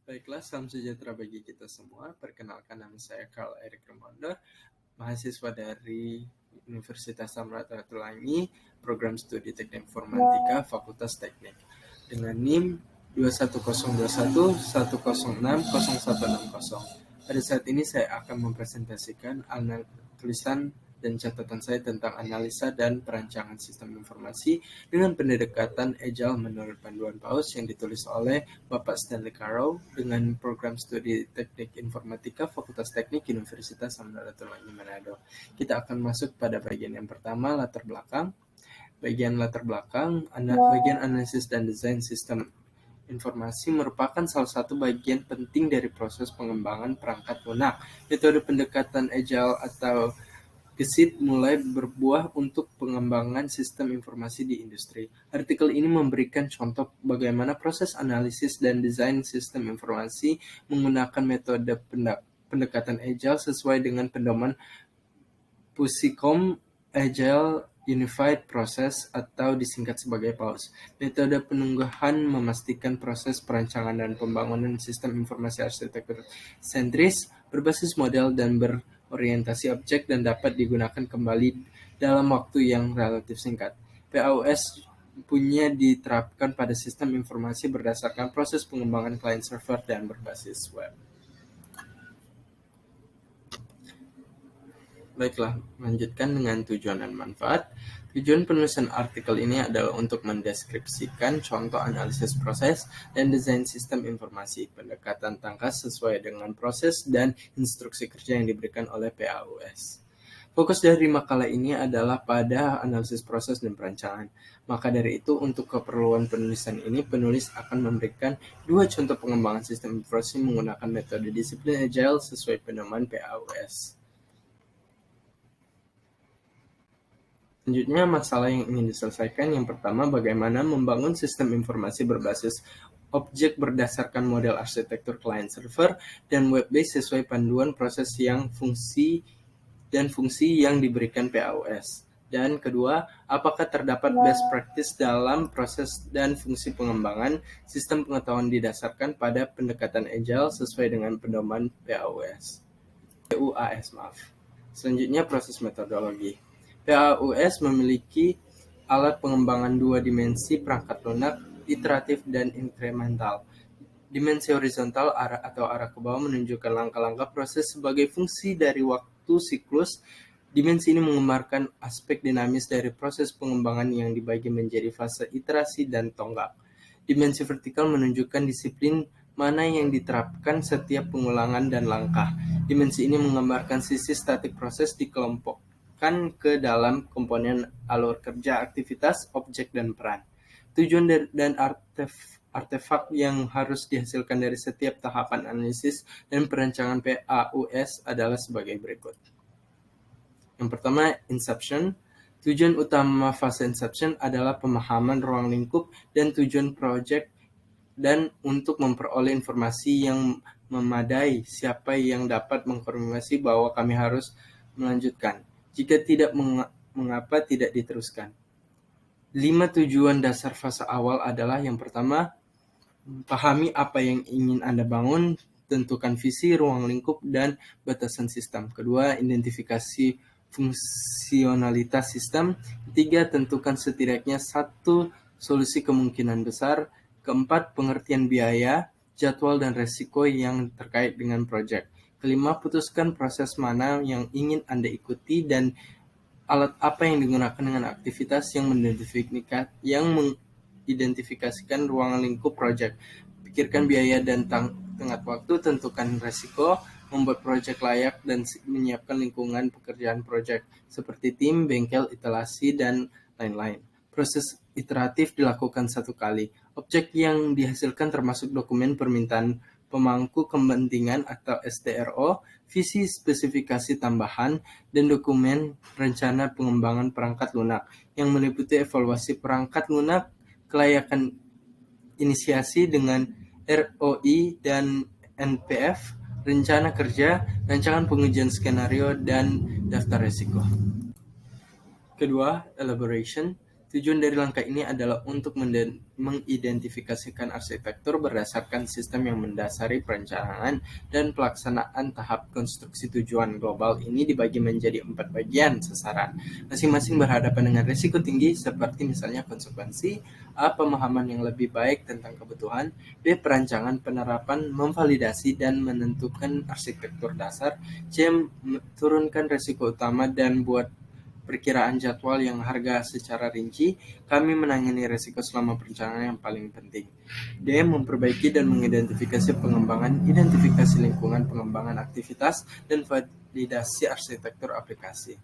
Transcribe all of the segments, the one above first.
Baiklah, salam sejahtera bagi kita semua. Perkenalkan, nama saya Karl Erik Remonder, mahasiswa dari Universitas Samratulangi, Program Studi Teknik Informatika, Fakultas Teknik, dengan NIM 2102110606160. Pada saat ini saya akan mempresentasikan tulisan dan catatan saya tentang analisa dan perancangan sistem informasi dengan pendekatan Agile menurut panduan PAUS yang ditulis oleh Bapak Stanley Carroll dengan program studi Teknik Informatika Fakultas Teknik Universitas Samratulangi Manado. Kita akan masuk pada bagian yang pertama, latar belakang. Bagian latar belakang, bagian analisis dan desain sistem informasi merupakan salah satu bagian penting dari proses pengembangan perangkat lunak. Metode pendekatan Agile atau GESID mulai berbuah untuk pengembangan sistem informasi di industri. Artikel ini memberikan contoh bagaimana proses analisis dan desain sistem informasi menggunakan metode pendekatan Agile sesuai dengan pedoman PUSICOM Agile Unified Process atau disingkat sebagai PAUS. Metode penunggahan memastikan proses perancangan dan pembangunan sistem informasi arsitektur sentris, berbasis model dan orientasi objek dan dapat digunakan kembali dalam waktu yang relatif singkat. PAUS punya diterapkan pada sistem informasi berdasarkan proses pengembangan client server dan berbasis web. Baiklah, lanjutkan dengan tujuan dan manfaat. Tujuan penulisan artikel ini adalah untuk mendeskripsikan contoh analisis proses dan desain sistem informasi, pendekatan tangkas sesuai dengan proses dan instruksi kerja yang diberikan oleh PAUS. Fokus dari makalah ini adalah pada analisis proses dan perancangan. Maka dari itu, untuk keperluan penulisan ini, penulis akan memberikan dua contoh pengembangan sistem informasi menggunakan metode disiplin Agile sesuai pedoman PAUS. Selanjutnya, masalah yang ingin diselesaikan yang pertama, bagaimana membangun sistem informasi berbasis objek berdasarkan model arsitektur client server dan web-based sesuai panduan proses yang fungsi yang diberikan PAUS. Dan kedua, apakah terdapat best practice dalam proses dan fungsi pengembangan sistem pengetahuan didasarkan pada pendekatan Agile sesuai dengan pedoman PAUS. Selanjutnya, proses metodologi. PAUS memiliki alat pengembangan dua dimensi perangkat lunak, iteratif dan inkremental. Dimensi horizontal arah ke bawah menunjukkan langkah-langkah proses sebagai fungsi dari waktu siklus. Dimensi ini menggambarkan aspek dinamis dari proses pengembangan yang dibagi menjadi fase iterasi dan tonggak. Dimensi vertikal menunjukkan disiplin mana yang diterapkan setiap pengulangan dan langkah. Dimensi ini menggambarkan sisi statik proses dikelompokkan ke dalam komponen alur kerja, aktivitas, objek, dan peran. Tujuan dan artefak yang harus dihasilkan dari setiap tahapan analisis dan perancangan PAUS adalah sebagai berikut. Yang pertama, inception. Tujuan utama fase inception adalah pemahaman ruang lingkup dan tujuan proyek dan untuk memperoleh informasi yang memadai siapa yang dapat mengkonfirmasi bahwa kami harus melanjutkan. Jika tidak, mengapa tidak diteruskan? 5 tujuan dasar fase awal adalah yang pertama, pahami apa yang ingin Anda bangun, tentukan visi, ruang lingkup, dan batasan sistem. Kedua, identifikasi fungsionalitas sistem. Ketiga, tentukan setidaknya satu solusi kemungkinan besar. Keempat, pengertian biaya, jadwal, dan resiko yang terkait dengan proyek. Kelima, putuskan proses mana yang ingin Anda ikuti dan alat apa yang digunakan dengan aktivitas yang mengidentifikasikan ruang lingkup proyek. Pikirkan biaya dan tenggat waktu, tentukan resiko, membuat proyek layak, dan menyiapkan lingkungan pekerjaan proyek seperti tim, bengkel, instalasi, dan lain-lain. Proses iteratif dilakukan satu kali. Objek yang dihasilkan termasuk dokumen permintaan pemangku kepentingan atau STRO, visi spesifikasi tambahan, dan dokumen rencana pengembangan perangkat lunak yang meliputi evaluasi perangkat lunak, kelayakan inisiasi dengan ROI dan NPF, rencana kerja, rancangan pengujian skenario, dan daftar risiko. Kedua, elaboration. Tujuan dari langkah ini adalah untuk mengidentifikasikan arsitektur berdasarkan sistem yang mendasari perencanaan dan pelaksanaan tahap konstruksi. Tujuan global ini dibagi menjadi 4 bagian sasaran, masing-masing berhadapan dengan risiko tinggi seperti misalnya konsekuensi, A. Pemahaman yang lebih baik tentang kebutuhan, B. Perancangan, penerapan, memvalidasi, dan menentukan arsitektur dasar, C. Turunkan risiko utama dan buat perkiraan jadwal yang harga secara rinci. Kami menangani risiko selama perencanaan yang paling penting. D. Memperbaiki dan mengidentifikasi pengembangan, identifikasi lingkungan pengembangan aktivitas, dan validasi arsitektur aplikasi.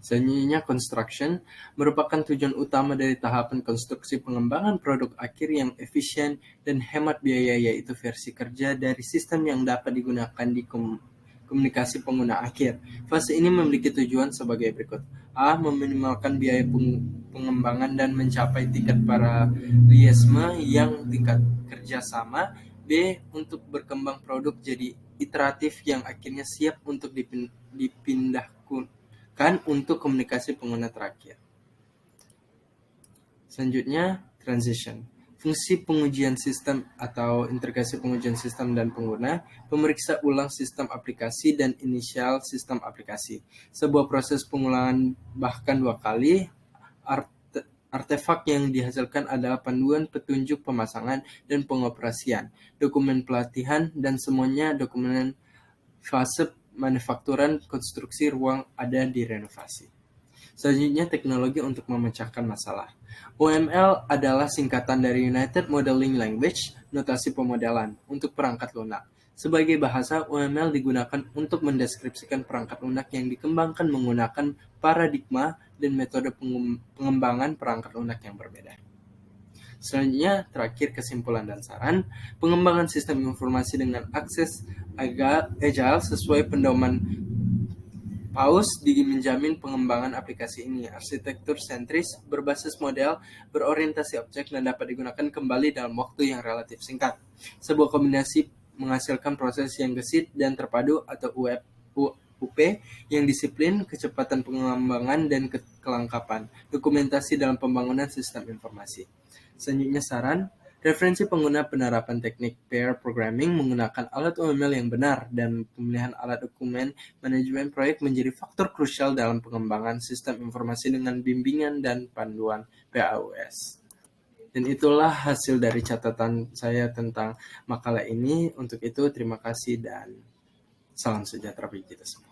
Selanjutnya, construction merupakan tujuan utama dari tahapan konstruksi pengembangan produk akhir yang efisien dan hemat biaya, yaitu versi kerja dari sistem yang dapat digunakan di komunikasi pengguna akhir. Fase ini memiliki tujuan sebagai berikut. A. Meminimalkan biaya pengembangan dan mencapai tingkat paralelisme yang tingkat kerja sama. B. Untuk berkembang produk jadi iteratif yang akhirnya siap untuk dipindahkan untuk komunikasi pengguna terakhir. Selanjutnya, transition. Fungsi pengujian sistem atau integrasi pengujian sistem dan pengguna, pemeriksa ulang sistem aplikasi dan inisial sistem aplikasi. Sebuah proses pengulangan bahkan 2 kali. Artefak yang dihasilkan adalah panduan petunjuk pemasangan dan pengoperasian, dokumen pelatihan, dan semuanya dokumen fase manufakturan konstruksi ruang ada di renovasi. Selanjutnya, teknologi untuk memecahkan masalah. UML adalah singkatan dari United Modeling Language, notasi pemodelan, untuk perangkat lunak. Sebagai bahasa, UML digunakan untuk mendeskripsikan perangkat lunak yang dikembangkan menggunakan paradigma dan metode pengembangan perangkat lunak yang berbeda. Selanjutnya, terakhir kesimpulan dan saran. Pengembangan sistem informasi dengan akses agile sesuai pedoman PAUS menjamin pengembangan aplikasi ini arsitektur sentris, berbasis model, berorientasi objek, dan dapat digunakan kembali dalam waktu yang relatif singkat. Sebuah kombinasi menghasilkan proses yang gesit dan terpadu atau UP yang disiplin, kecepatan pengembangan, dan kelengkapan dokumentasi dalam pembangunan sistem informasi. Selanjutnya saran. Referensi pengguna penerapan teknik pair programming menggunakan alat UML yang benar dan pemilihan alat dokumen manajemen proyek menjadi faktor krusial dalam pengembangan sistem informasi dengan bimbingan dan panduan PAUS. Dan itulah hasil dari catatan saya tentang makalah ini. Untuk itu, terima kasih dan salam sejahtera bagi kita semua.